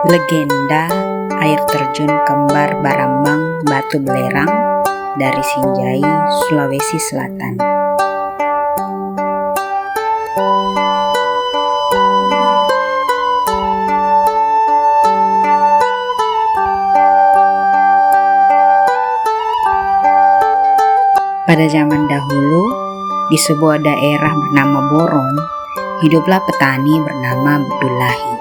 Legenda air terjun kembar Barambang Batu Belerang dari Sinjai, Sulawesi Selatan. Pada zaman dahulu, di sebuah daerah bernama Borong, hiduplah petani bernama Abdullahi.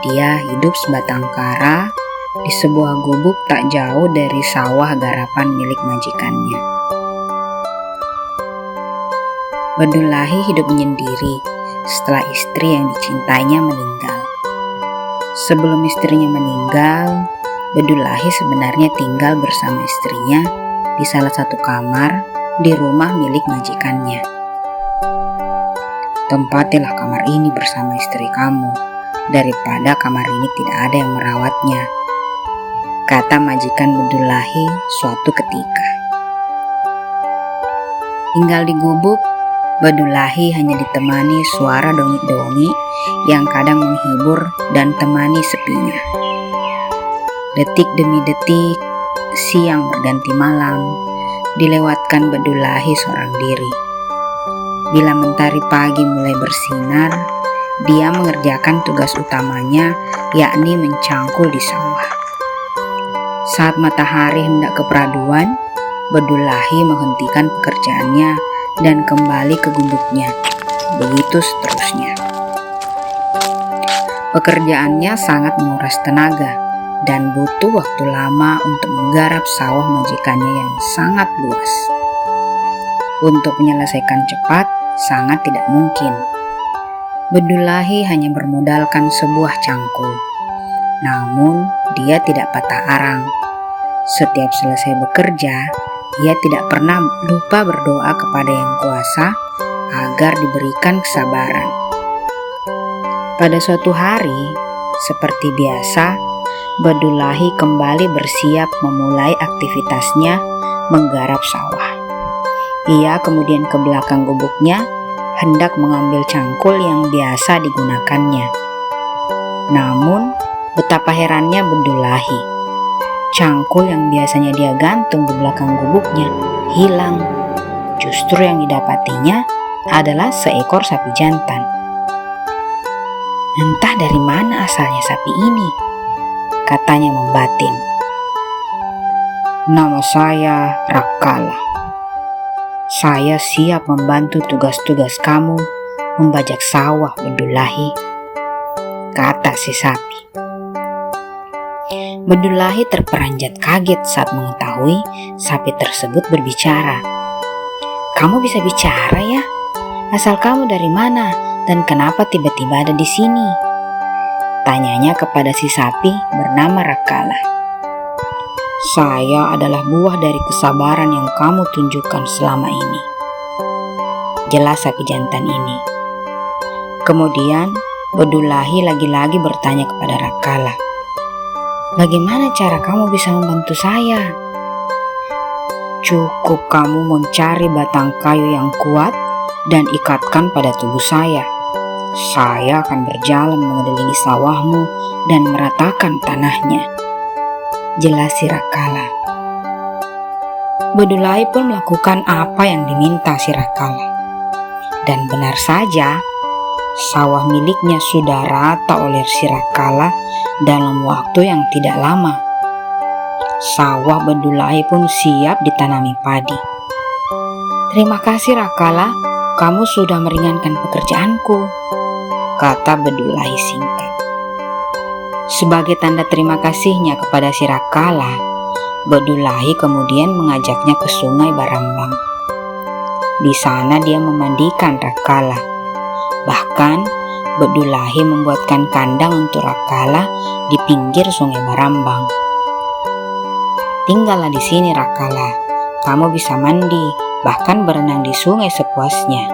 Dia hidup sebatang kara di sebuah gubuk tak jauh dari sawah garapan milik majikannya. Abdullahi hidup menyendiri setelah istri yang dicintainya meninggal. Sebelum istrinya meninggal, Abdullahi sebenarnya tinggal bersama istrinya di salah satu kamar di rumah milik majikannya. "Tempatilah kamar ini bersama istri kamu, daripada kamar ini tidak ada yang merawatnya," kata majikan Abdullahi suatu ketika. Tinggal di gubuk, Abdullahi hanya ditemani suara dongik-dongik yang kadang menghibur dan temani sepinya. Detik demi detik, siang berganti malam, dilewatkan Abdullahi seorang diri. Bila mentari pagi mulai bersinar, dia mengerjakan tugas utamanya, yakni mencangkul di sawah. Saat matahari hendak ke peraduan, Abdullahi menghentikan pekerjaannya dan kembali ke gubuknya. Begitu seterusnya. Pekerjaannya sangat menguras tenaga dan butuh waktu lama untuk menggarap sawah majikannya yang sangat luas. Untuk menyelesaikan cepat sangat tidak mungkin. Abdullahi hanya bermodalkan sebuah cangkul. Namun dia tidak patah arang. Setiap selesai bekerja, ia tidak pernah lupa berdoa kepada Yang Kuasa agar diberikan kesabaran. Pada suatu hari, seperti biasa, Abdullahi kembali bersiap memulai aktivitasnya menggarap sawah. Ia kemudian ke belakang gubuknya hendak mengambil cangkul yang biasa digunakannya. Namun, betapa herannya Abdullahi. Cangkul yang biasanya dia gantung di belakang gubuknya hilang. Justru yang didapatinya adalah seekor sapi jantan. "Entah dari mana asalnya sapi ini," katanya membatin. "Nama saya Rakala. Saya siap membantu tugas-tugas kamu membajak sawah, Abdullahi," kata si sapi. Abdullahi terperanjat kaget saat mengetahui sapi tersebut berbicara. "Kamu bisa bicara ya? Asal kamu dari mana dan kenapa tiba-tiba ada di sini?" tanyanya kepada si sapi bernama Rakala. "Saya adalah buah dari kesabaran yang kamu tunjukkan selama ini," jelas sapi jantan ini. Kemudian Abdullahi lagi-lagi bertanya kepada Rakala, "Bagaimana cara kamu bisa membantu saya?" "Cukup kamu mencari batang kayu yang kuat dan ikatkan pada tubuh saya. Saya akan berjalan mengelilingi sawahmu dan meratakan tanahnya," jelas si Rakala. Abdullahi pun melakukan apa yang diminta si Rakala. Dan benar saja, sawah miliknya sudah rata oleh si Rakala dalam waktu yang tidak lama. Sawah Abdullahi pun siap ditanami padi. "Terima kasih Rakala, kamu sudah meringankan pekerjaanku," kata Abdullahi singkat. Sebagai tanda terima kasihnya kepada si Rakala, Abdullahi kemudian mengajaknya ke sungai Barambang. Di sana dia memandikan Rakala. Bahkan Abdullahi membuatkan kandang untuk Rakala di pinggir sungai Barambang. "Tinggallah di sini Rakala, kamu bisa mandi, bahkan berenang di sungai sepuasnya,"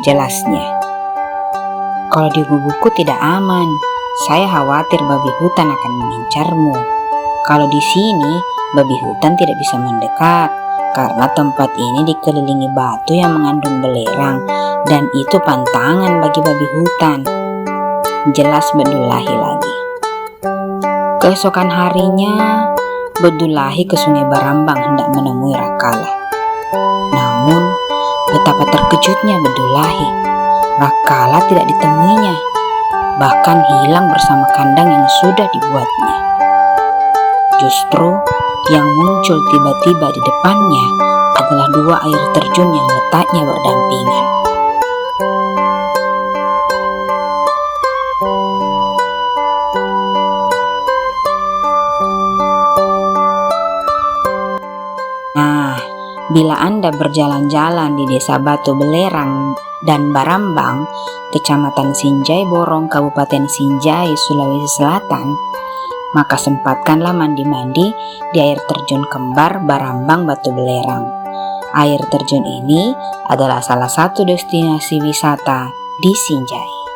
jelasnya. "Kalau di gubukku tidak aman, saya khawatir babi hutan akan mengincarmu. Kalau di sini, babi hutan tidak bisa mendekat, karena tempat ini dikelilingi batu yang mengandung belerang, dan itu pantangan bagi babi hutan," jelas Abdullahi lagi. Keesokan harinya, Bedulahi ke Sungai Barambang hendak menemui Rakala. Namun, betapa terkejutnya Bedulahi. Rakala tidak ditemuinya, bahkan hilang bersama kandang yang sudah dibuatnya. Justru yang muncul tiba-tiba di depannya adalah dua air terjun yang letaknya berdampingan. Nah, bila Anda berjalan-jalan di Desa Batu Belerang dan Barambang, Kecamatan Sinjai Borong, Kabupaten Sinjai, Sulawesi Selatan, maka sempatkanlah mandi-mandi di air terjun kembar Barambang Batu Belerang. Air terjun ini adalah salah satu destinasi wisata di Sinjai.